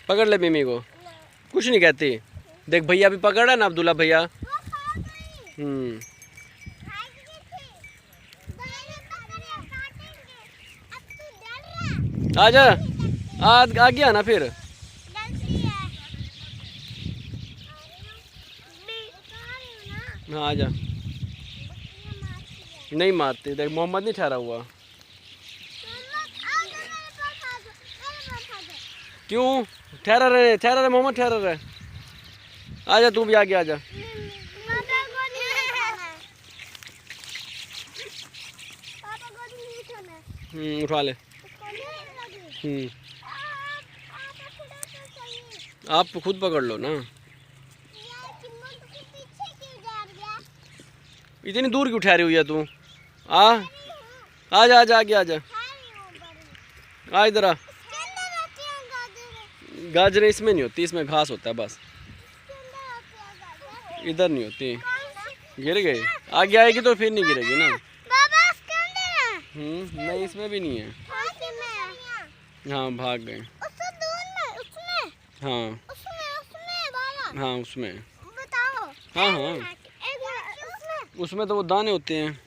पकड़ ले मिमी को, कुछ नहीं कहती। देख भैया भी पकड़ है ना, अब्दुल्ला भैया। आजा, आ गया ना फिर। हाँ आजा। नहीं मारते, देख मोहम्मद नहीं ठहरा हुआ। क्यों ठहरा रहे मोहम्मद, ठहरा रहे। आजा तू भी आगे आजा। उठा ले। आप खुद पकड़ लो ना। इतनी दूर क्यों ठहरी हुई है तू? आजा आजा आगे आजा। आ इधर आ। गाजरें इसमें नहीं होती, इसमें घास होता है बस। इधर नहीं होती। गिर गई, आगे आएगी तो फिर नहीं गिरेगी ना। नहीं इसमें भी नहीं है। हाँ भाग गए। हाँ हाँ उसमें। हाँ हाँ उसमें तो वो दाने होते हैं।